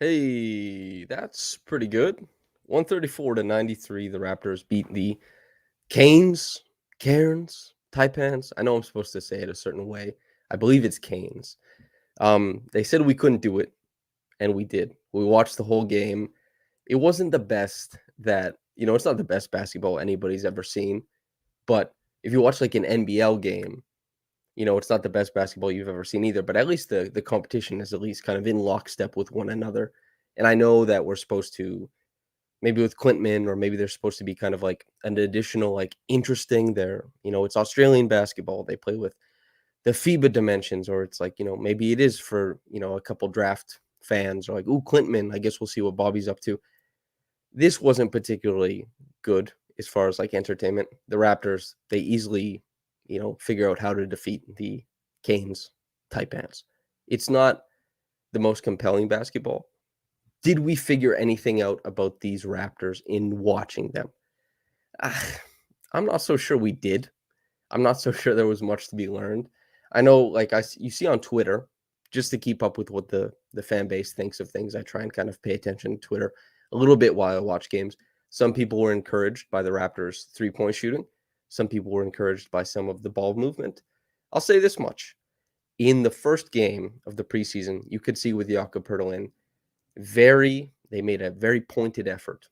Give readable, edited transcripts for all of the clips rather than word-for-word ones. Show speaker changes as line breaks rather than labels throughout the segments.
Hey, that's pretty good. 134-93, the Raptors beat the Canes, Cairns, Taipans. I know I'm supposed to say it a certain way. I believe it's Canes. They said we couldn't do it, and we did. We watched the whole game. It wasn't the best it's not the best basketball anybody's ever seen, but if you watch like an NBL game, it's not the best basketball you've ever seen either, but at least the competition is at least kind of in lockstep with one another. And I know that we're supposed to maybe with Clintman, or maybe they're supposed to be kind of like an additional like interesting. It's Australian basketball. They play with the FIBA dimensions, or it's like, maybe it is for, a couple draft fans or like, ooh, Clintman, I guess we'll see what Bobby's up to. This wasn't particularly good as far as like entertainment. The Raptors, they easily, figure out how to defeat the Canes Taipans. It's not the most compelling basketball. Did we figure anything out about these Raptors in watching them? I'm not so sure we did. I'm not so sure there was much to be learned. I know, like you see on Twitter, just to keep up with what the fan base thinks of things. I try and kind of pay attention to Twitter a little bit while I watch games. Some people were encouraged by the Raptors' 3-point shooting. Some people were encouraged by some of the ball movement. I'll say this much: in the first game of the preseason, you could see with Jakob Pertl they made a very pointed effort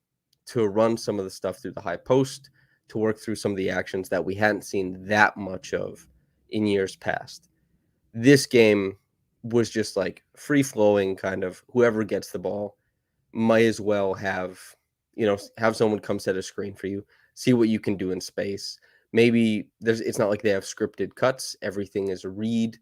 to run some of the stuff through the high post, to work through some of the actions that we hadn't seen that much of in years past. This game was just like free flowing, kind of whoever gets the ball might as well have someone come set a screen for you, see what you can do in space. Maybe it's not like they have scripted cuts. Everything is a read.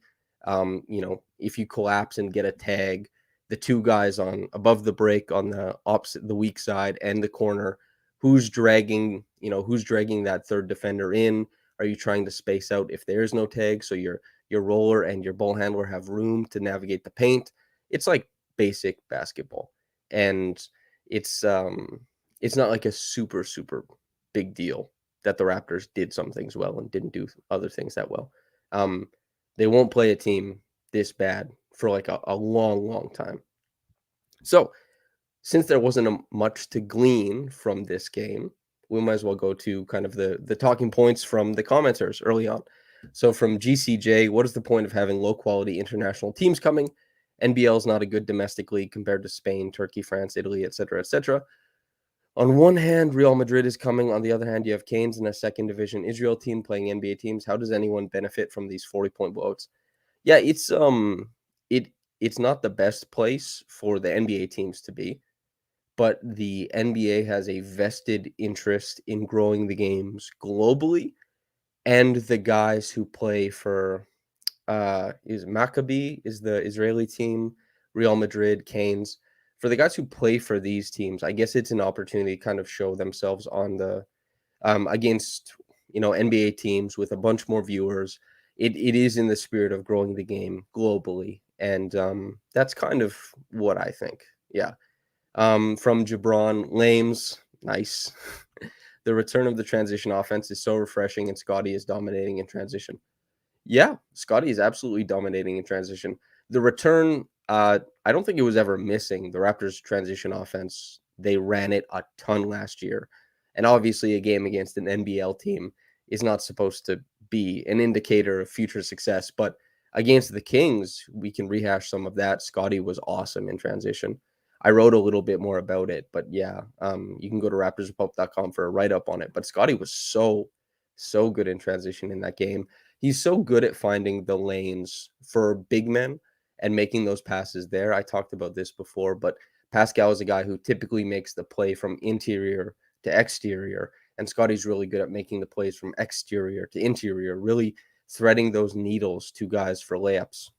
If you collapse and get a tag, the two guys on above the break on the weak side and the corner, who's dragging that third defender in? Are you trying to space out if there's no tag, so your roller and your ball handler have room to navigate the paint? It's like basic basketball, and it's not like a super super big deal that the Raptors did some things well and didn't do other things that well. Um, they won't play a team this bad for like a long, long time. So, since there wasn't much to glean from this game, we might as well go to kind of the talking points from the commenters early on. So, from GCJ, what is the point of having low quality international teams coming? NBL is not a good domestic league compared to Spain, Turkey, France, Italy, etc., etc. On one hand, Real Madrid is coming. On the other hand, you have Cairns in a second division Israel team playing NBA teams. How does anyone benefit from these 40-point blowouts? Yeah, it's not the best place for the NBA teams to be, but the NBA has a vested interest in growing the games globally, and the guys who play for is Maccabi is the Israeli team, Real Madrid, Canes. For the guys who play for these teams, I guess it's an opportunity to kind of show themselves on the against NBA teams with a bunch more viewers. It is in the spirit of growing the game globally, and that's kind of what I think. Yeah. From Jabron Lames, nice. The return of the transition offense is so refreshing, and Scotty is dominating in transition. Yeah, Scotty is absolutely dominating in transition. The return, I don't think it was ever missing. The Raptors' transition offense, they ran it a ton last year. And obviously, a game against an NBL team is not supposed to be an indicator of future success. But against the Kings, we can rehash some of that. Scotty was awesome in transition. I wrote a little bit more about it, but yeah, you can go to raptorsrepublic.com for a write up on it. But Scotty was so good in transition in that game. He's so good at finding the lanes for big men and making those passes there. I talked about this before, but Pascal is a guy who typically makes the play from interior to exterior, and Scotty's really good at making the plays from exterior to interior, really threading those needles to guys for layups.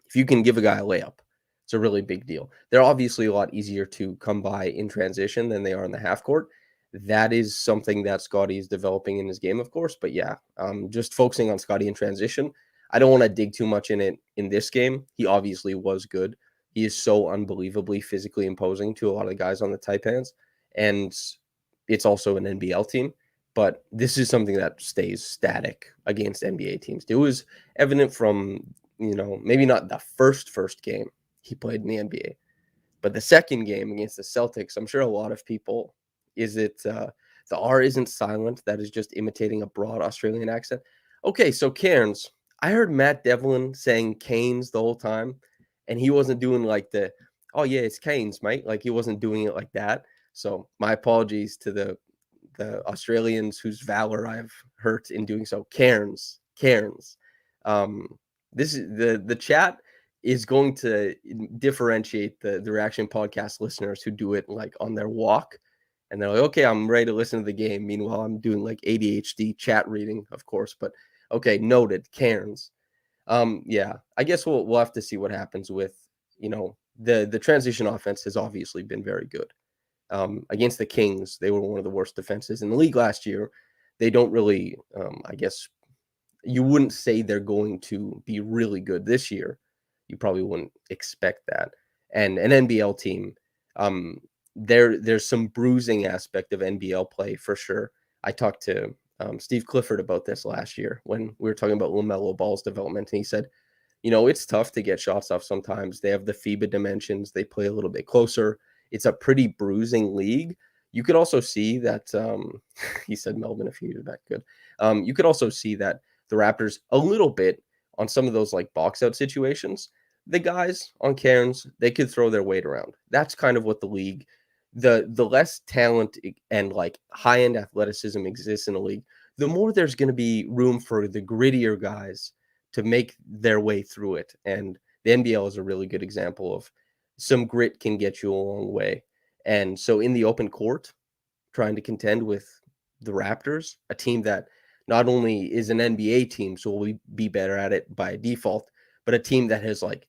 If you can give a guy a layup, it's a really big deal. They're obviously a lot easier to come by in transition than they are in the half court. That is something that Scotty is developing in his game, of course. But yeah, just focusing on Scotty in transition. I don't want to dig too much in it in this game. He obviously was good. He is so unbelievably physically imposing to a lot of the guys on the Taipans. And it's also an NBL team. But this is something that stays static against NBA teams. It was evident from, maybe not the first game he played in the NBA, But the second game against the Celtics, I'm sure a lot of people, is it the R isn't silent, that is just imitating a broad Australian accent? Okay, so Cairns, I heard Matt Devlin saying Canes the whole time, and he wasn't doing like the, oh yeah, it's Canes, mate. Like he wasn't doing it like that. So my apologies to the Australians whose valor I've hurt in doing so. Cairns, Cairns. Um, this is the chat is going to differentiate the reaction podcast listeners who do it like on their walk, and they're like, okay, I'm ready to listen to the game. Meanwhile, I'm doing like ADHD chat reading, of course. But okay, noted. Cairns. Yeah, I guess we'll have to see what happens with, the transition offense has obviously been very good. Against the Kings, they were one of the worst defenses in the league last year. They don't really, I guess, you wouldn't say they're going to be really good this year. You probably wouldn't expect that. And an NBL team, um, there's some bruising aspect of NBL play for sure. I talked to Steve Clifford about this last year when we were talking about LaMelo Ball's development, and he said, it's tough to get shots off sometimes. They have the FIBA dimensions. They play a little bit closer. It's a pretty bruising league. You could also see that he said Melvin a few years back. Good. You could also see that the Raptors a little bit on some of those like box out situations. The guys on Cairns, they could throw their weight around. That's kind of what the league, the less talent and like high end athleticism exists in a league, the more there's going to be room for the grittier guys to make their way through it. And the NBL is a really good example of some grit can get you a long way. And so in the open court, trying to contend with the Raptors, a team that not only is an NBA team, so will be better at it by default, but a team that has like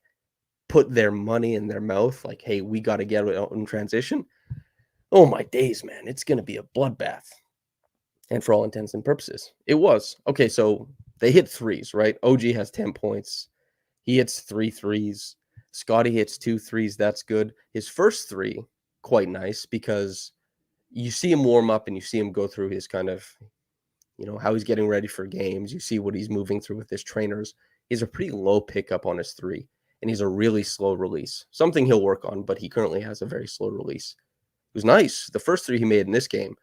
put their money in their mouth, like, hey, we got to get it out in transition. Oh my days, man, it's going to be a bloodbath. And for all intents and purposes, it was. Okay, so they hit threes, right? OG has 10 points. He hits 3 threes. Scotty hits 2 threes. That's good. His first three, quite nice, because you see him warm up and you see him go through his kind of, how he's getting ready for games. You see what he's moving through with his trainers. He's a pretty low pickup on his three, and he's a really slow release. Something he'll work on, but he currently has a very slow release. It was nice. The first three he made in this game,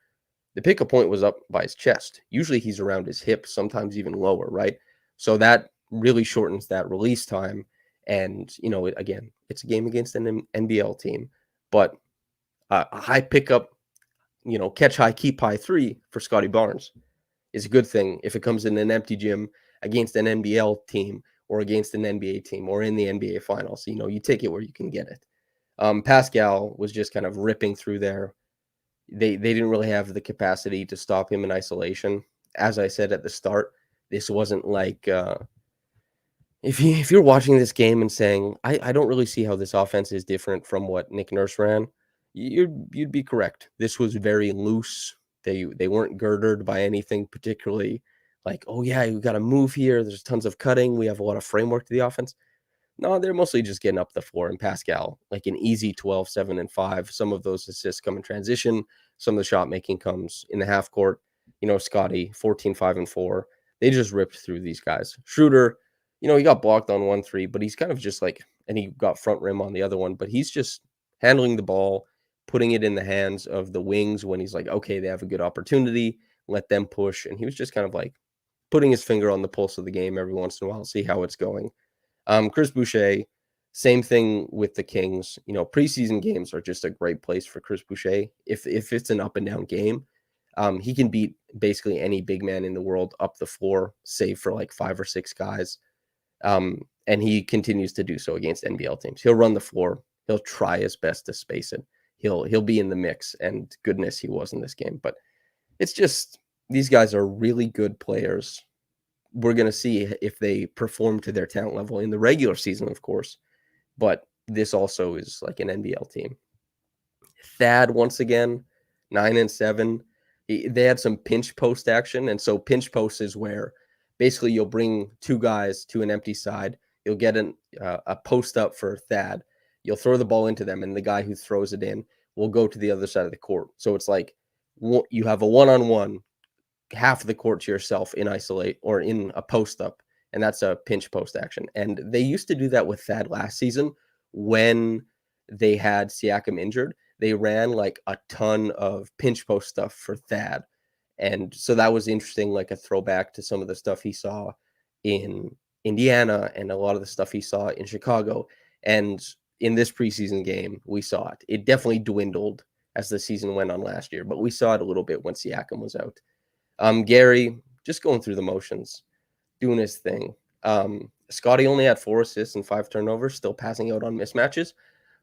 the pickup point was up by his chest. Usually he's around his hip, sometimes even lower, right? So that really shortens that release time. And, again, it's a game against an NBL team, but a high pickup, catch high, keep high three for Scotty Barnes is a good thing if it comes in an empty gym against an NBL team or against an NBA team or in the NBA finals. You take it where you can get it. Pascal was just kind of ripping through there. They didn't really have the capacity to stop him in isolation. As I said at the start, this wasn't like if you're watching this game and saying, I don't really see how this offense is different from what Nick Nurse ran, you'd be correct. This was very loose. They weren't girdered by anything particularly like, oh yeah, we got to move here. There's tons of cutting. We have a lot of framework to the offense. No, they're mostly just getting up the floor. And Pascal, like an easy 12, 7, and 5. Some of those assists come in transition. Some of the shot making comes in the half court. Scotty, 14, 5, and 4. They just ripped through these guys. Schroeder, he got blocked on 1-3, but he's kind of just like, and he got front rim on the other one, but he's just handling the ball, putting it in the hands of the wings when he's like, okay, they have a good opportunity, let them push. And he was just kind of like putting his finger on the pulse of the game every once in a while, see how it's going. Chris Boucher, same thing with the Kings. Preseason games are just a great place for Chris Boucher. If it's an up and down game, he can beat basically any big man in the world up the floor, save for like 5 or 6 guys. And he continues to do so against NBL teams. He'll run the floor. He'll try his best to space it. He'll be in the mix, and goodness, he was in this game. But it's just these guys are really good players. We're going to see if they perform to their talent level in the regular season, of course. But this also is like an NBL team. Thad, once again, 9 and 7. They had some pinch post action. And so pinch post is where basically you'll bring 2 guys to an empty side. You'll get a post up for Thad. You'll throw the ball into them, and the guy who throws it in will go to the other side of the court. So it's like you have a one-on-one, half of the court to yourself in isolate or in a post up, and that's a pinch post action. And they used to do that with Thad last season when they had Siakam injured, they ran like a ton of pinch post stuff for Thad. And so that was interesting, like a throwback to some of the stuff he saw in Indiana and a lot of the stuff he saw in Chicago. And in this preseason game, we saw it. It definitely dwindled as the season went on last year, but we saw it a little bit when Siakam was out. Gary, just going through the motions, doing his thing. Scotty only had 4 assists and 5 turnovers, still passing out on mismatches.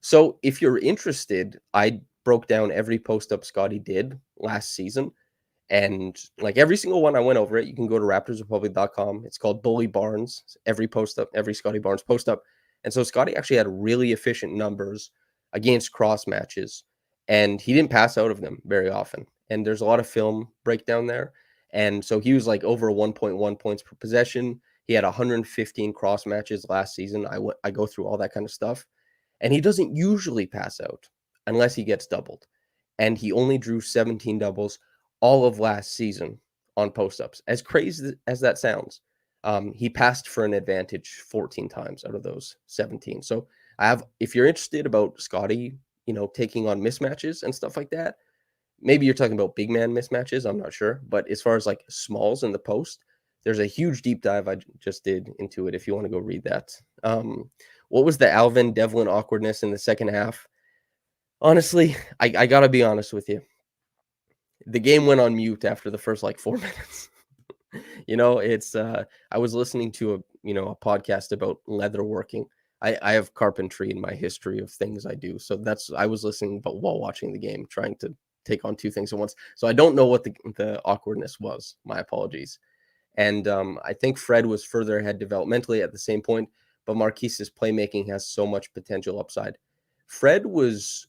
So if you're interested, I broke down every post up Scotty did last season. And like every single one, I went over it. You can go to raptorsrepublic.com. It's called Bully Barnes. Every post up, every Scotty Barnes post up. And so Scotty actually had really efficient numbers against cross matches, and he didn't pass out of them very often. And there's a lot of film breakdown there. And so he was like over 1.1 points per possession. He had 115 cross matches last season. I go through all that kind of stuff. And he doesn't usually pass out unless he gets doubled. And he only drew 17 doubles all of last season on post-ups. As crazy as that sounds, he passed for an advantage 14 times out of those 17. So if you're interested about Scotty, taking on mismatches and stuff like that, maybe you're talking about big man mismatches. I'm not sure. But as far as like smalls in the post, there's a huge deep dive I just did into it if you want to go read that. What was the Alvin Devlin awkwardness in the second half? Honestly, I got to be honest with you. The game went on mute after the first like 4 minutes. It's I was listening to a podcast about leather working. I have carpentry in my history of things I do. So I was listening but while watching the game, trying to take on 2 things at once. So I don't know what the awkwardness was. My apologies. And I think Fred was further ahead developmentally at the same point, but Marquise's playmaking has so much potential upside. Fred was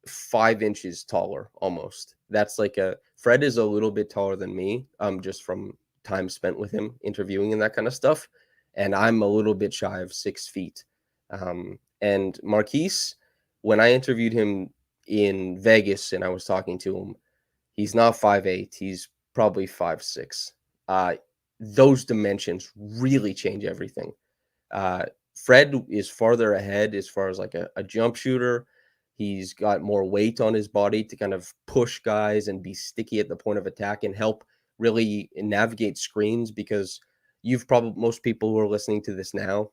5 inches taller almost. That's like Fred is a little bit taller than me, just from time spent with him interviewing and that kind of stuff. And I'm a little bit shy of 6 feet. And Marquise, when I interviewed him in Vegas and I was talking to him, he's not 5'8", he's probably 5'6". Those dimensions really change everything. Fred is farther ahead as far as like a jump shooter. He's got more weight on his body to kind of push guys and be sticky at the point of attack and help really navigate screens, because most people who are listening to this now,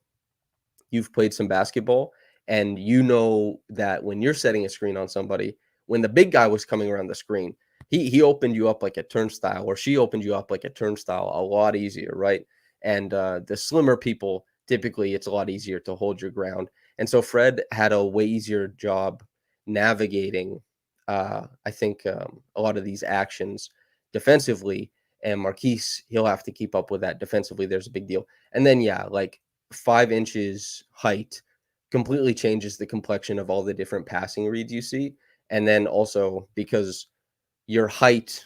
you've played some basketball, and you know that when you're setting a screen on somebody, when the big guy was coming around the screen, he opened you up like a turnstile, or she opened you up like a turnstile a lot easier, right? And the slimmer people, typically it's a lot easier to hold your ground. And so Fred had a way easier job navigating, I think, a lot of these actions defensively. And Marquise, he'll have to keep up with that defensively. There's a big deal. And then, like 5 inches height completely changes the complexion of all the different passing reads you see. And then also because your height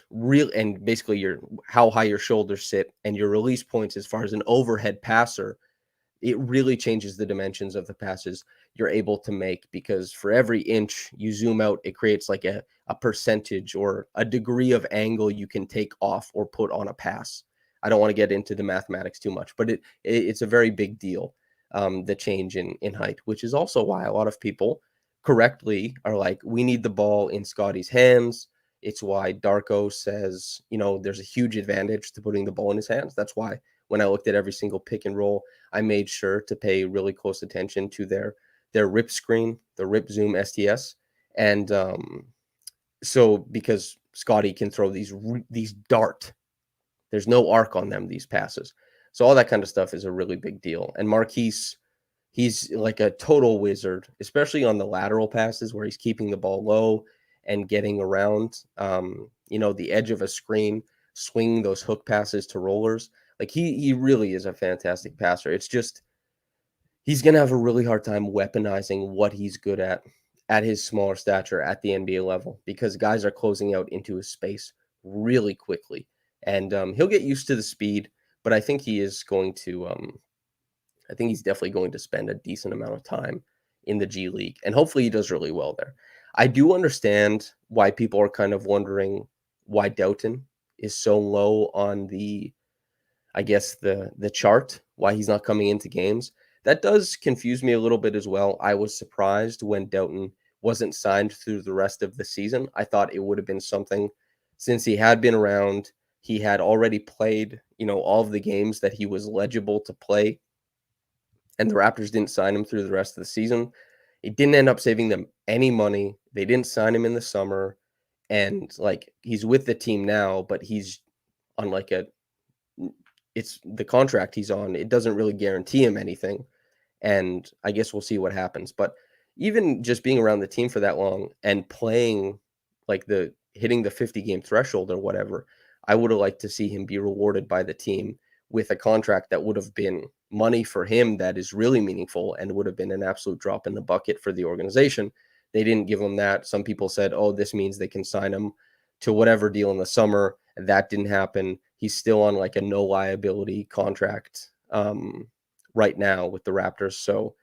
and basically how high your shoulders sit and your release points as far as an overhead passer, it really changes the dimensions of the passes you're able to make, because for every inch you zoom out, it creates like a percentage or a degree of angle you can take off or put on a pass. I don't want to get into the mathematics too much, but it's a very big deal, the change in height, which is also why a lot of people correctly are like, we need the ball in Scotty's hands. It's why Darko says, there's a huge advantage to putting the ball in his hands. That's why when I looked at every single pick and roll, I made sure to pay really close attention to their rip screen, the rip zoom STS. And so because Scotty can throw these dart, there's no arc on them, these passes. So all that kind of stuff is a really big deal. And Marquise, he's like a total wizard, especially on the lateral passes where he's keeping the ball low and getting around, the edge of a screen, swinging those hook passes to rollers. Like he really is a fantastic passer. It's just he's going to have a really hard time weaponizing what he's good at his smaller stature at the NBA level, because guys are closing out into his space really quickly. And he'll get used to the speed, but I think he is going to I think he's definitely going to spend a decent amount of time in the G League, and hopefully he does really well there. I do understand why people are kind of wondering why Doughton is so low on the chart, why he's not coming into games. that does confuse me a little bit as well. I was surprised when Doughton wasn't signed through the rest of the season. I thought it would have been something since he had been around. He had already played, all of the games that he was legible to play, and the Raptors didn't sign him through the rest of the season. It didn't end up saving them any money. They didn't sign him in the summer, and like he's with the team now, but he's on like it's the contract he's on. It doesn't really guarantee him anything, and I guess we'll see what happens. But even just being around the team for that long and playing like the hitting the 50 game threshold or whatever, I would have liked to see him be rewarded by the team with a contract that would have been money for him that is really meaningful and would have been an absolute drop in the bucket for the organization. They didn't give him that. Some people said, oh, this means they can sign him to whatever deal in the summer. That didn't happen. He's still on like a no liability contract right now with the Raptors. So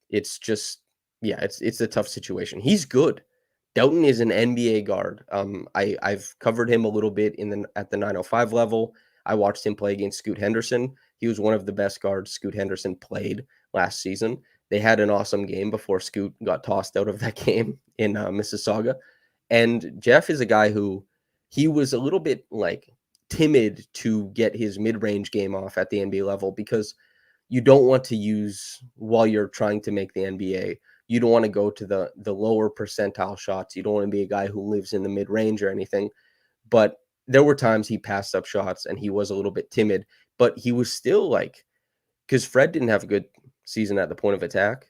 it's just, yeah, it's a tough situation. He's good. Doughton is an NBA guard. I've covered him a little bit at the 905 level. I watched him play against Scoot Henderson. He was one of the best guards Scoot Henderson played last season. They had an awesome game before Scoot got tossed out of that game in Mississauga. And Jeff is a guy who he was a little bit like timid to get his mid-range game off at the NBA level because you don't want to use while you're trying to make the NBA. You don't want to go to the lower percentile shots. You don't want to be a guy who lives in the mid-range or anything. But there were times he passed up shots and he was a little bit timid, but he was still like, because Fred didn't have a good season at the point of attack.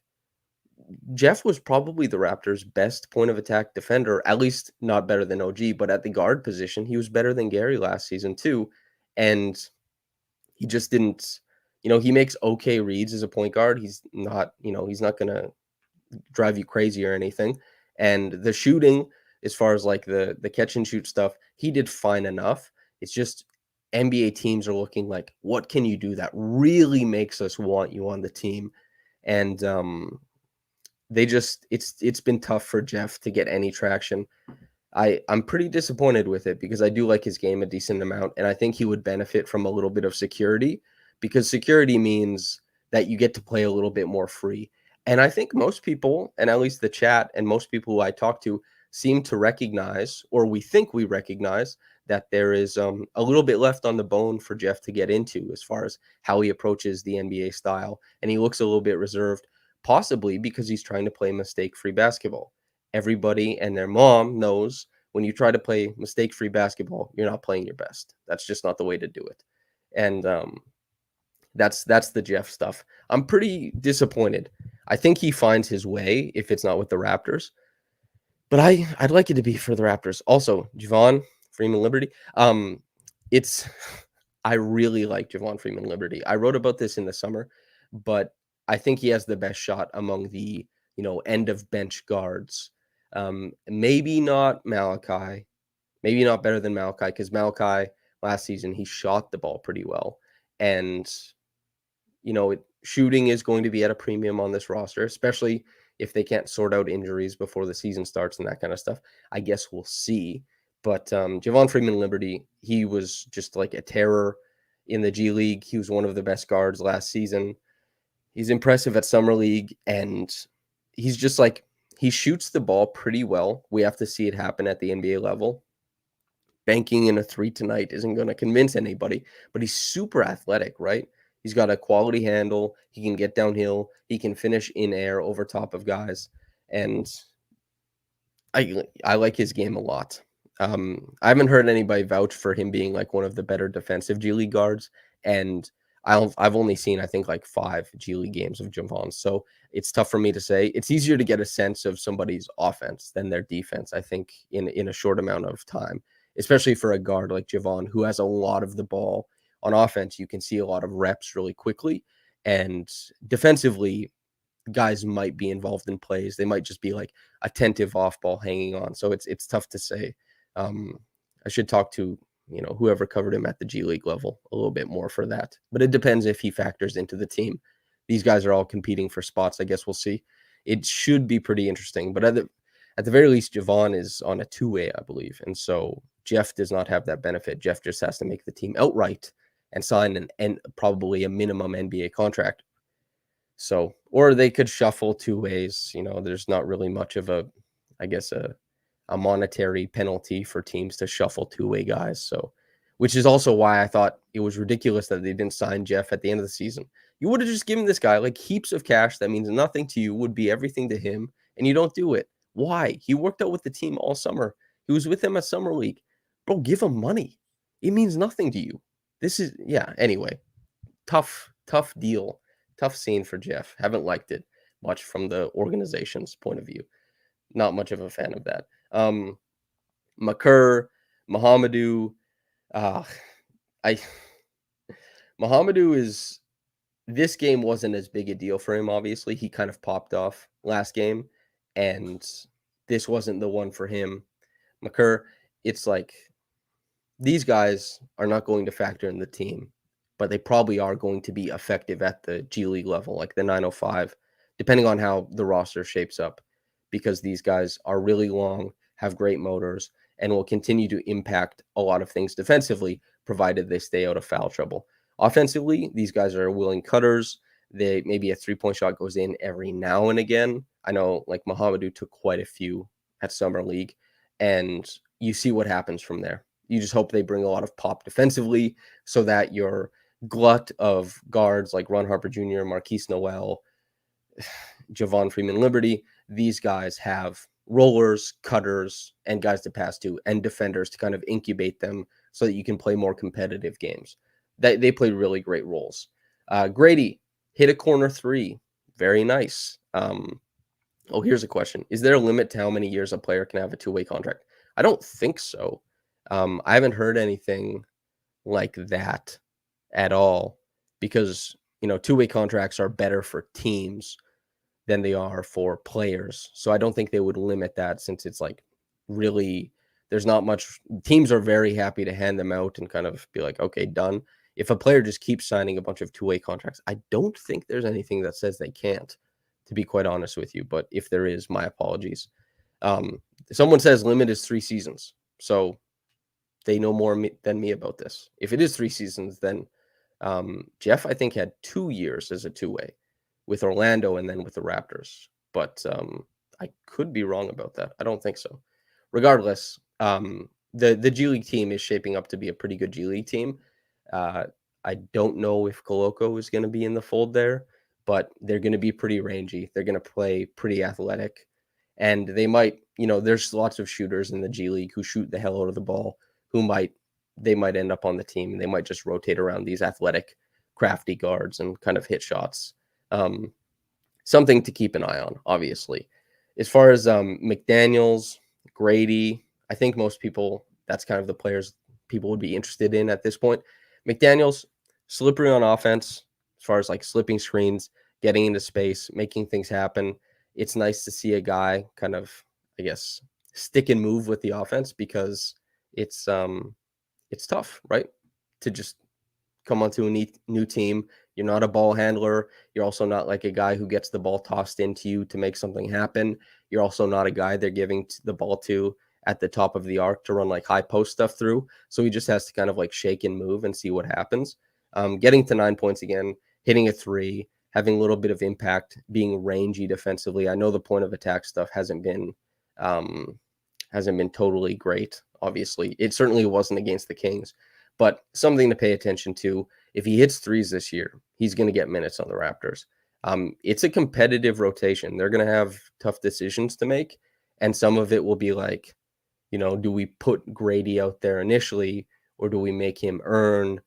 Jeff was probably the Raptors' best point of attack defender, at least not better than OG, but at the guard position, he was better than Gary last season too. And he just didn't, he makes okay reads as a point guard. He's not going to drive you crazy or anything. And the shooting, as far as like the catch and shoot stuff, he did fine enough. It's just NBA teams are looking like, what can you do that really makes us want you on the team? And it's been tough for Jeff to get any traction. I'm pretty disappointed with it because I do like his game a decent amount, and I think he would benefit from a little bit of security because security means that you get to play a little bit more free. And I think most people, and at least the chat and most people who I talk to, seem to recognize, or we think we recognize, that there is a little bit left on the bone for Jeff to get into as far as how he approaches the NBA style. And he looks a little bit reserved, possibly because he's trying to play mistake-free basketball. Everybody and their mom knows when you try to play mistake-free basketball, you're not playing your best. That's just not the way to do it. And that's the Jeff stuff. I'm pretty disappointed. I think he finds his way if it's not with the Raptors. But I'd like it to be for the Raptors. Also, Javon Freeman Liberty. I really like Javon Freeman Liberty. I wrote about this in the summer, but I think he has the best shot among the end of bench guards. Maybe not Malachi, maybe not better than Malachi, because Malachi last season he shot the ball pretty well, and shooting is going to be at a premium on this roster, especially if they can't sort out injuries before the season starts and that kind of stuff. I guess we'll see. But Javon Freeman Liberty, he was just like a terror in the G League. He was one of the best guards last season. He's impressive at Summer League, and he's just like, he shoots the ball pretty well. We have to see it happen at the NBA level. Banking in a 3 tonight isn't going to convince anybody, but he's super athletic, right? He's got a quality handle. He can get downhill. He can finish in air over top of guys. And I like his game a lot. I haven't heard anybody vouch for him being like one of the better defensive G League guards. And I've only seen, I think, like 5 G League games of Javon. So it's tough for me to say. It's easier to get a sense of somebody's offense than their defense, I think, in a short amount of time, especially for a guard like Javon, who has a lot of the ball. On offense, you can see a lot of reps really quickly. And defensively, guys might be involved in plays. They might just be like attentive off ball hanging on. So it's tough to say. I should talk to whoever covered him at the G League level a little bit more for that. But it depends if he factors into the team. These guys are all competing for spots. I guess we'll see. It should be pretty interesting. But at the very least, Javon is on a 2-way, I believe. And so Jeff does not have that benefit. Jeff just has to make the team outright. and sign probably a minimum NBA contract. So, or they could shuffle two ways. There's not really much of I guess, a monetary penalty for teams to shuffle two-way guys. So, which is also why I thought it was ridiculous that they didn't sign Jeff at the end of the season. You would have just given this guy like heaps of cash that means nothing to you, would be everything to him, and you don't do it. Why? He worked out with the team all summer. He was with them at Summer League. Bro, give him money. It means nothing to you. Yeah, anyway, tough deal. Tough scene for Jeff. Haven't liked it much from the organization's point of view. Not much of a fan of that. Makur, Mahamadou, uh, I Mahamadou is this game wasn't as big a deal for him. Obviously, he kind of popped off last game, and this wasn't the one for him. Makur, it's like these guys are not going to factor in the team, but they probably are going to be effective at the G League level, like the 905, depending on how the roster shapes up, because these guys are really long, have great motors, and will continue to impact a lot of things defensively, provided they stay out of foul trouble. Offensively, these guys are willing cutters. Maybe a three-point shot goes in every now and again. I know like Mahamadou took quite a few at Summer League, and you see what happens from there. You just hope they bring a lot of pop defensively so that your glut of guards like Ron Harper Jr., Marquise Noel, Javon Freeman-Liberty, these guys have rollers, cutters, and guys to pass to, and defenders to kind of incubate them so that you can play more competitive games. They played really great roles. Grady hit a corner three. Very nice. Here's a question. Is there a limit to how many years a player can have a two-way contract? I don't think so. I haven't heard anything like that at all because, two-way contracts are better for teams than they are for players. So I don't think they would limit that since it's like really, there's not much. Teams are very happy to hand them out and kind of be like, okay, done. If a player just keeps signing a bunch of two-way contracts, I don't think there's anything that says they can't, to be quite honest with you. But if there is, my apologies. Someone says limit is 3 seasons. So they know more than me about this. If it is 3 seasons, then Jeff, I think, had 2 years as a two-way with Orlando and then with the Raptors. But I could be wrong about that. I don't think so. Regardless, the G League team is shaping up to be a pretty good G League team. I don't know if Koloko is going to be in the fold there, but they're going to be pretty rangy. They're going to play pretty athletic. And they might, there's lots of shooters in the G League who shoot the hell out of the ball, they might end up on the team, and they might just rotate around these athletic, crafty guards and kind of hit shots. Something to keep an eye on, obviously. As far as McDaniels, Grady, I think most people, that's kind of the players people would be interested in at this point. McDaniels, slippery on offense, as far as like slipping screens, getting into space, making things happen. It's nice to see a guy kind of, I guess, stick and move with the offense because it's tough, right? To just come onto a new team. You're not a ball handler. You're also not like a guy who gets the ball tossed into you to make something happen. You're also not a guy they're giving the ball to at the top of the arc to run like high post stuff through. So he just has to kind of like shake and move and see what happens. Getting to 9 points again, hitting a three, having a little bit of impact, being rangy defensively. I know the point of attack stuff hasn't been totally great. Obviously, it certainly wasn't against the Kings, but something to pay attention to. If he hits threes this year, he's going to get minutes on the Raptors. It's a competitive rotation. They're going to have tough decisions to make, and some of it will be like, do we put Grady out there initially, or do we make him earn?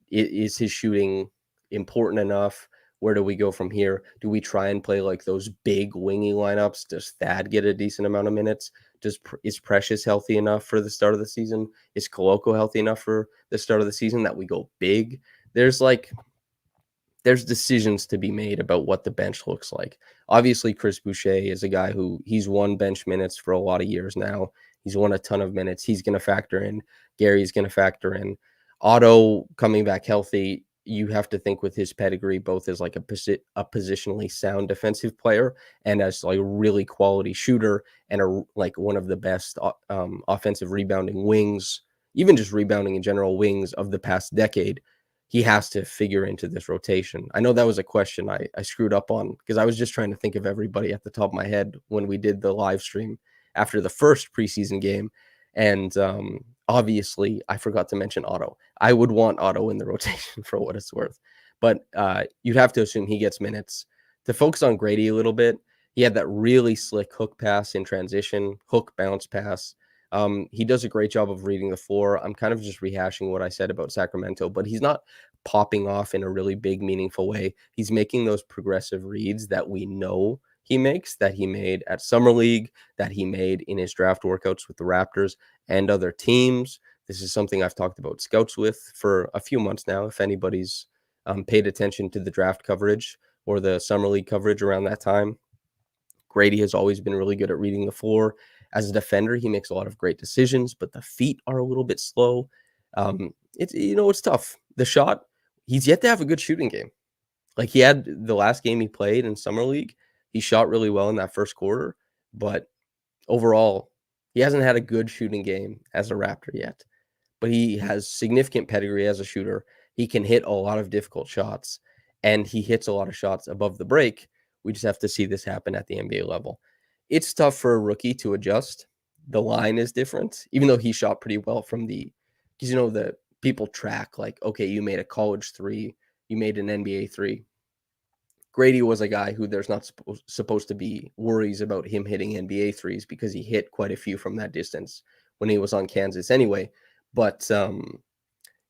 Is his shooting important enough? Where do we go from here? Do we try and play like those big wingy lineups? Does Thad get a decent amount of minutes? Is Precious healthy enough for the start of the season? Is Koloko healthy enough for the start of the season that we go big? There's decisions to be made about what the bench looks like. Obviously, Chris Boucher is a guy who he's won bench minutes for a lot of years now. He's won a ton of minutes. He's going to factor in. Gary's going to factor in. Otto coming back healthy, you have to think with his pedigree, both as like a positionally sound defensive player and as like a really quality shooter and like one of the best offensive rebounding wings even just rebounding in general, wings of the past decade, he has to figure into this rotation. I know that was a question I screwed up on because I was just trying to think of everybody at the top of my head when we did the live stream after the first preseason game. And obviously, I forgot to mention Otto. I would want Otto in the rotation for what it's worth. But you'd have to assume he gets minutes. To focus on Grady a little bit, he had that really slick hook pass in transition, hook bounce pass. He does a great job of reading the floor. I'm kind of just rehashing what I said about Sacramento, but he's not popping off in a really big, meaningful way. He's making those progressive reads that we know he makes, that he made at Summer League, that he made in his draft workouts with the Raptors and other teams. This is something I've talked about scouts with for a few months now. If anybody's paid attention to the draft coverage or the Summer League coverage around that time, Grady has always been really good at reading the floor. As a defender, he makes a lot of great decisions, but the feet are a little bit slow. It's tough. The shot, he's yet to have a good shooting game. Like he had the last game he played in Summer League, he shot really well in that first quarter, but overall, he hasn't had a good shooting game as a Raptor yet. But he has significant pedigree as a shooter. He can hit a lot of difficult shots, and he hits a lot of shots above the break. We just have to see this happen at the NBA level. It's tough for a rookie to adjust. The line is different, even though he shot pretty well from because the people track like, okay, you made a college three, you made an NBA three. Grady was a guy who there's not supposed to be worries about him hitting NBA threes because he hit quite a few from that distance when he was on Kansas anyway. But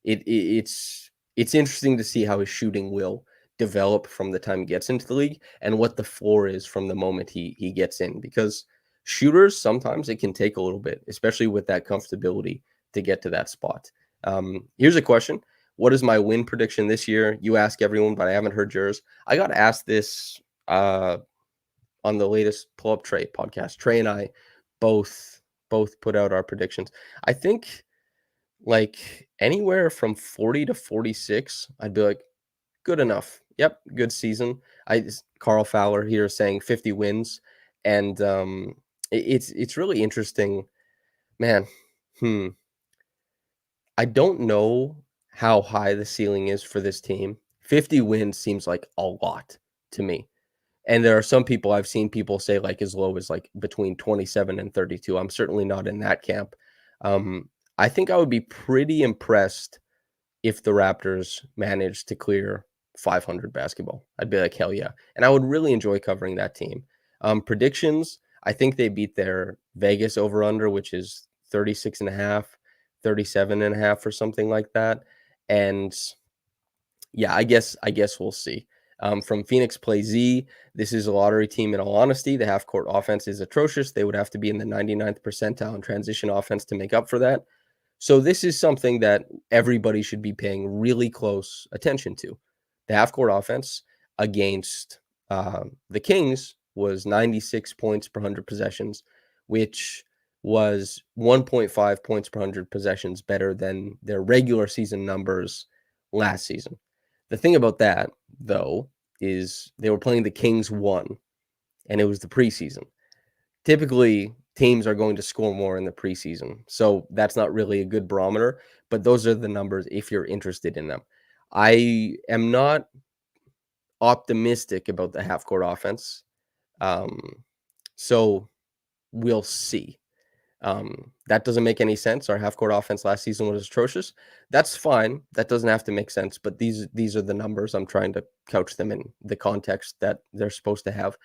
it's interesting to see how his shooting will develop from the time he gets into the league and what the floor is from the moment he gets in, because shooters, sometimes it can take a little bit, especially with that comfortability to get to that spot. Here's a question. What is my win prediction this year? You ask everyone, but I haven't heard yours. I got asked this on the latest Pull Up Trey podcast. Trey and I both put out our predictions. I think like anywhere from 40 to 46, I'd be like, good enough. Yep, good season. Carl Fowler here saying 50 wins, and it's really interesting, man. I don't know how high the ceiling is for this team. 50 wins seems like a lot to me. And there are some people I've seen people say like as low as like between 27 and 32. I'm certainly not in that camp. I think I would be pretty impressed if the Raptors managed to clear 500 basketball. I'd be like, hell yeah. And I would really enjoy covering that team. Predictions, I think they beat their Vegas over under, which is 36 and a half, 37 and a half or something like that. And yeah, I guess we'll see. From Phoenix Play Z, this is a lottery team in all honesty. The half-court offense is atrocious. They would have to be in the 99th percentile in transition offense to make up for that. So this is something that everybody should be paying really close attention to. The half-court offense against the Kings was 96 points per 100 possessions, which was 1.5 points per 100 possessions better than their regular season numbers last season. The thing about that, though, is they were playing the Kings 1, and it was the preseason. Typically, teams are going to score more in the preseason, so that's not really a good barometer, but those are the numbers if you're interested in them. I am not optimistic about the half-court offense, so we'll see. That doesn't make any sense. Our half-court offense last season was atrocious. That's fine. That doesn't have to make sense, but these are the numbers. I'm trying to couch them in the context that they're supposed to have.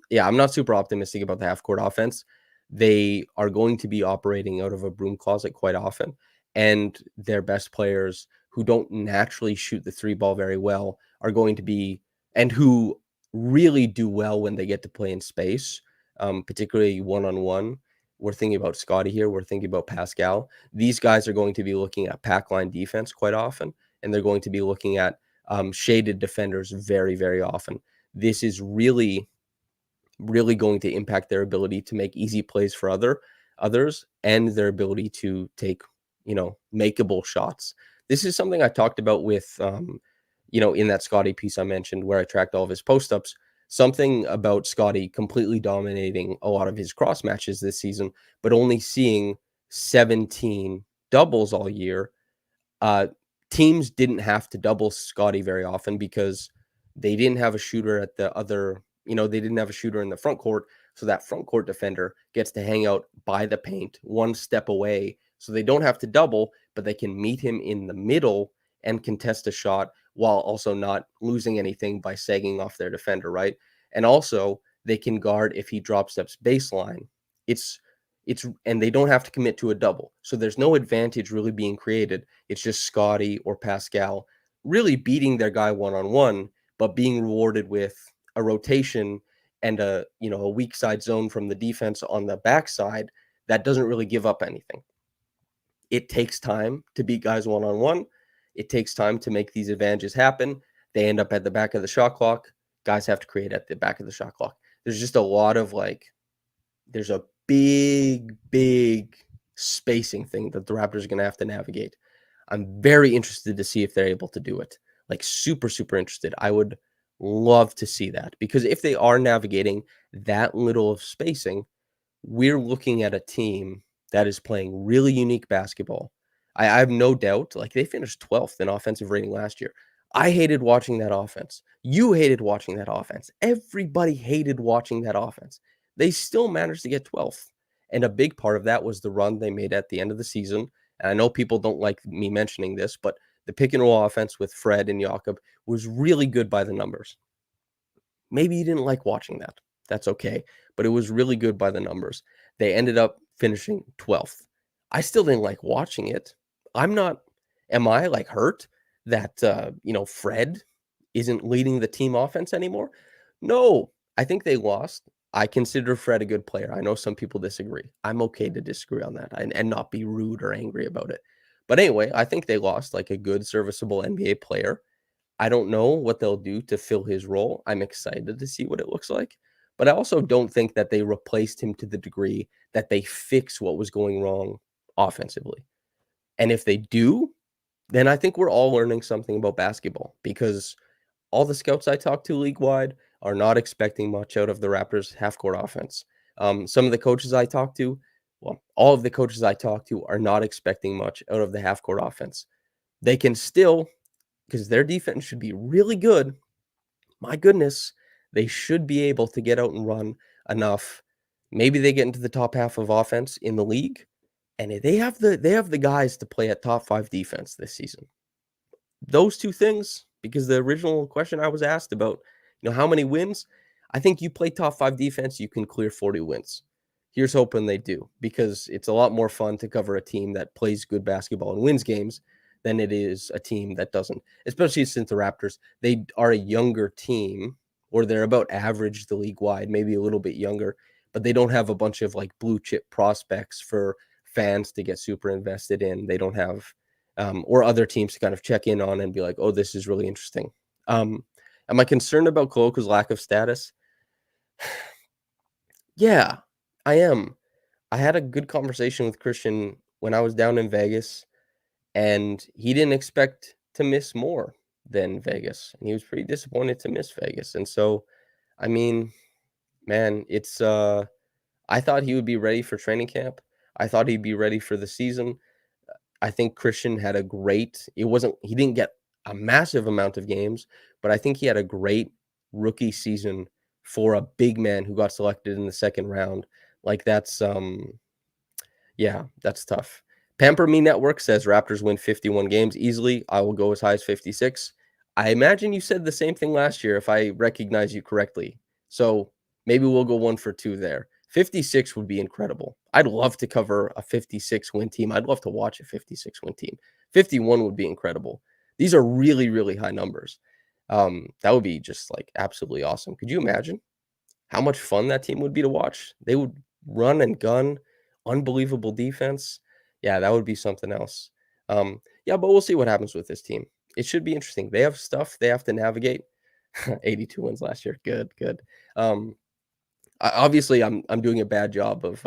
Yeah, I'm not super optimistic about the half-court offense. They are going to be operating out of a broom closet quite often, and their best players who don't naturally shoot the three ball very well are going to be, and who really do well when they get to play in space, particularly one-on-one. We're thinking about Scotty here. We're thinking about Pascal. These guys are going to be looking at pack line defense quite often, and they're going to be looking at shaded defenders very, very often. This is really, really going to impact their ability to make easy plays for others and their ability to take, makeable shots. This is something I talked about with, in that Scotty piece I mentioned where I tracked all of his post-ups. Something about Scotty completely dominating a lot of his cross matches this season, but only seeing 17 doubles all year, uh, teams didn't have to double Scotty very often because they didn't have a shooter at the other, they didn't have a shooter in the front court. So that front court defender gets to hang out by the paint one step away. So they don't have to double, but they can meet him in the middle and contest a shot while also not losing anything by sagging off their defender, right? And also they can guard if he drop steps baseline. It's and they don't have to commit to a double. So there's no advantage really being created. It's just Scotty or Pascal really beating their guy one-on-one, but being rewarded with a rotation and a weak side zone from the defense on the backside that doesn't really give up anything. It takes time to beat guys one-on-one. It takes time to make these advantages happen. They end up at the back of the shot clock. Guys have to create at the back of the shot clock. There's just a lot of there's a big spacing thing that the Raptors are going to have to navigate. I'm very interested to see if they're able to do it. Super, super interested. I would love to see that because if they are navigating that little of spacing, we're looking at a team that is playing really unique basketball. I have no doubt, they finished 12th in offensive rating last year. I hated watching that offense. You hated watching that offense. Everybody hated watching that offense. They still managed to get 12th. And a big part of that was the run they made at the end of the season. And I know people don't like me mentioning this, but the pick and roll offense with Fred and Jakob was really good by the numbers. Maybe you didn't like watching that. That's okay. But it was really good by the numbers. They ended up finishing 12th. I still didn't like watching it. Am I hurt that, Fred isn't leading the team offense anymore? No, I think they lost. I consider Fred a good player. I know some people disagree. I'm okay to disagree on that and not be rude or angry about it. But anyway, I think they lost a good serviceable NBA player. I don't know what they'll do to fill his role. I'm excited to see what it looks like. But I also don't think that they replaced him to the degree that they fix what was going wrong offensively. And if they do, then I think we're all learning something about basketball because all the scouts I talk to league-wide are not expecting much out of the Raptors' half-court offense. Some of the coaches I talk to, all of the coaches I talk to are not expecting much out of the half-court offense. They can still, because their defense should be really good, my goodness, they should be able to get out and run enough. Maybe they get into the top half of offense in the league, and they have the guys to play at top 5 defense this season. Those two things, because the original question I was asked about, how many wins, I think you play top 5 defense, you can clear 40 wins. Here's hoping they do, because it's a lot more fun to cover a team that plays good basketball and wins games than it is a team that doesn't, especially since the Raptors, they are a younger team, or they're about average the league wide, maybe a little bit younger, but they don't have a bunch of blue chip prospects for fans to get super invested in. They don't have or other teams to kind of check in on and be like, oh, this is really interesting. Am I concerned about Koloko's lack of status? Yeah, I am. I had a good conversation with Christian when I was down in Vegas, and he didn't expect to miss more than Vegas, and he was pretty disappointed to miss Vegas. And so, I mean, man, it's I thought he would be ready for training camp. I thought he'd be ready for the season. I think Christian had he didn't get a massive amount of games, but I think he had a great rookie season for a big man who got selected in the second round. That's that's tough. Pamper Me Network says Raptors win 51 games easily. I will go as high as 56. I imagine you said the same thing last year if I recognize you correctly. So maybe we'll go 1 for 2 there. 56 would be incredible. I'd love to cover a 56 win team. I'd love to watch a 56 win team. 51 would be incredible. These are really, really high numbers. That would be just absolutely awesome. Could you imagine how much fun that team would be to watch? They would run and gun, unbelievable defense. Yeah, that would be something else. But we'll see what happens with this team. It should be interesting. They have stuff they have to navigate. 82 wins last year. Good. Obviously, I'm doing a bad job of.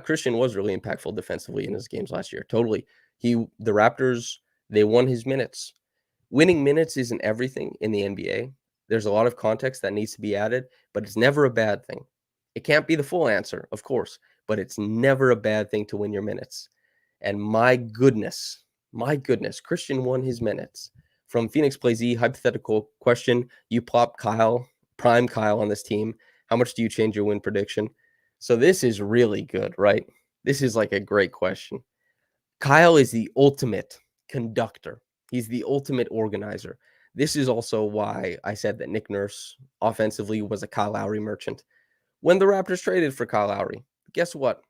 Christian was really impactful defensively in his games last year. Totally. The Raptors, they won his minutes. Winning minutes isn't everything in the NBA. There's a lot of context that needs to be added, but it's never a bad thing. It can't be the full answer, of course, but it's never a bad thing to win your minutes. And my goodness, Christian won his minutes. From Phoenix Plays E, hypothetical question. You plop prime Kyle on this team. How much do you change your win prediction? So this is really good, right? This is like a great question. Kyle is the ultimate conductor. He's the ultimate organizer. This is also why I said that Nick Nurse offensively was a Kyle Lowry merchant. When the Raptors traded for Kyle Lowry, guess what?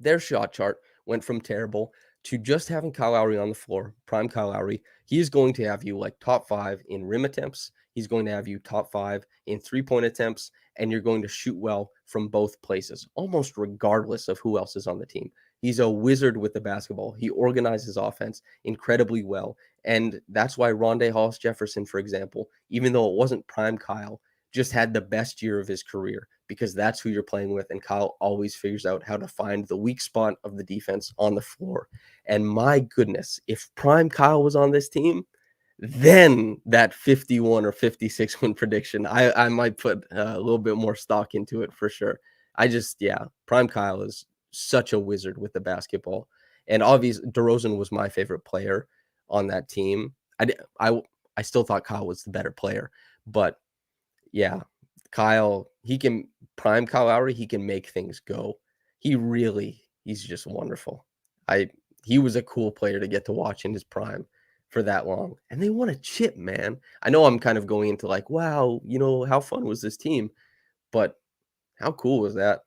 Their shot chart went from terrible to just having Kyle Lowry on the floor, prime Kyle Lowry. He is going to have you like top 5 in rim attempts. He's going to have you top 5 in 3-point attempts, and you're going to shoot well from both places, almost regardless of who else is on the team. He's a wizard with the basketball. He organizes offense incredibly well. And that's why Rondé Hollis Jefferson, for example, even though it wasn't prime Kyle, just had the best year of his career because that's who you're playing with. And Kyle always figures out how to find the weak spot of the defense on the floor. And my goodness, if prime Kyle was on this team, then that 51 or 56 win prediction, I might put a little bit more stock into it for sure. Prime Kyle is such a wizard with the basketball. And obviously, DeRozan was my favorite player on that team. I still thought Kyle was the better player, but yeah, Kyle, he can prime Kyle Lowry, he can make things go. He's just wonderful. He was a cool player to get to watch in his prime for that long. And they won a chip, man. I know I'm kind of going into like, wow, how fun was this team? But how cool was that?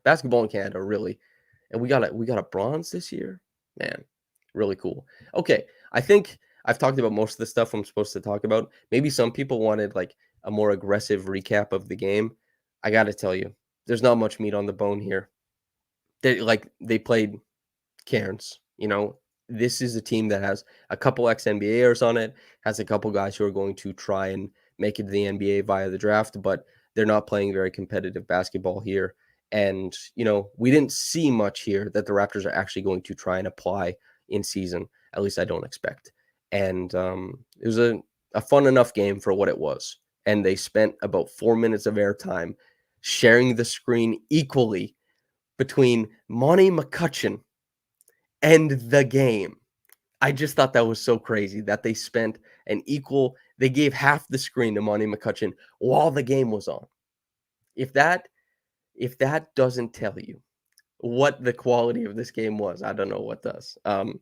Basketball in Canada, really. And we got a bronze this year. Man, really cool. Okay, I think I've talked about most of the stuff I'm supposed to talk about. Maybe some people wanted like a more aggressive recap of the game. I got to tell you, there's not much meat on the bone here. They played Cairns, This is a team that has a couple ex-NBAers on it, has a couple guys who are going to try and make it to the NBA via the draft, but they're not playing very competitive basketball here. And, we didn't see much here that the Raptors are actually going to try and apply in season. At least I don't expect. And it was a fun enough game for what it was. And they spent about 4 minutes of airtime sharing the screen equally between Monty McCutcheon and the game. I just thought that was so crazy that they spent they gave half the screen to Monty McCutcheon while the game was on. If that doesn't tell you what the quality of this game was, I don't know what does. I'm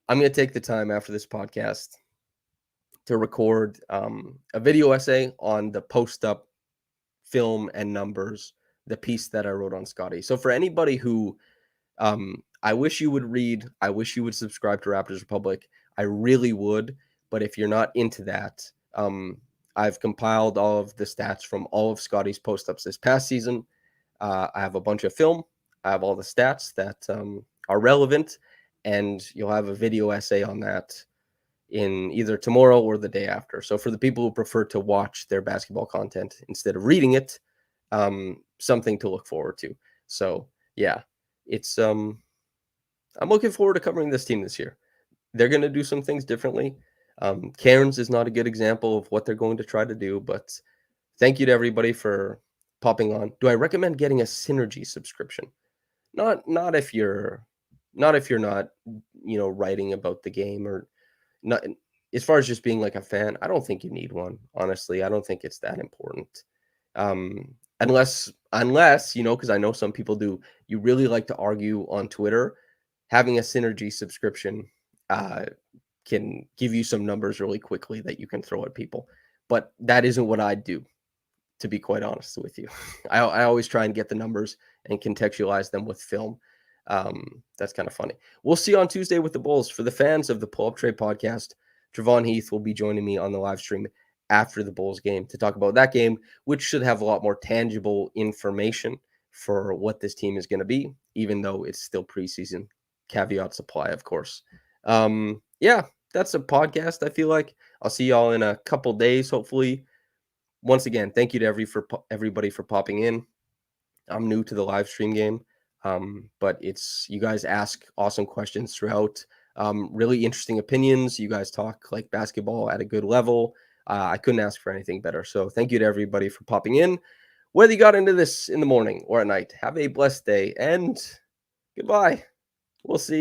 going to take the time after this podcast to record a video essay on the post-up film and numbers, the piece that I wrote on Scotty. So for anybody who I wish you would read, I wish you would subscribe to Raptors Republic. I really would. But if you're not into that, I've compiled all of the stats from all of Scotty's post-ups this past season. I have a bunch of film. I have all the stats that are relevant, and you'll have a video essay on that in either tomorrow or the day after. So for the people who prefer to watch their basketball content instead of reading it, something to look forward to. So yeah, it's I'm looking forward to covering this team this year. They're going to do some things differently. Cairns is not a good example of what they're going to try to do, but thank you to everybody for popping on. Do I recommend getting a Synergy subscription? Not if you're not writing about the game, or not as far as just being like a fan. I don't think you need one, honestly. I don't think it's that important. Unless because I know some people do, you really like to argue on Twitter, having a Synergy subscription can give you some numbers really quickly that you can throw at people. But that isn't what I do, to be quite honest with you. I always try and get the numbers and contextualize them with film. That's kind of funny. We'll see you on Tuesday with the Bulls. For the fans of the Pull Up Trade podcast, Javon Heath will be joining me on the live stream after the Bulls game to talk about that game, which should have a lot more tangible information for what this team is going to be, even though it's still preseason. Caveat supply, of course. That's a podcast, I feel like. I'll see y'all in a couple days, hopefully. Once again, thank you to everybody for popping in. I'm new to the live stream game, but you guys ask awesome questions throughout. Really interesting opinions. You guys talk like basketball at a good level. I couldn't ask for anything better. So thank you to everybody for popping in. Whether you got into this in the morning or at night, have a blessed day, and Goodbye. We'll see.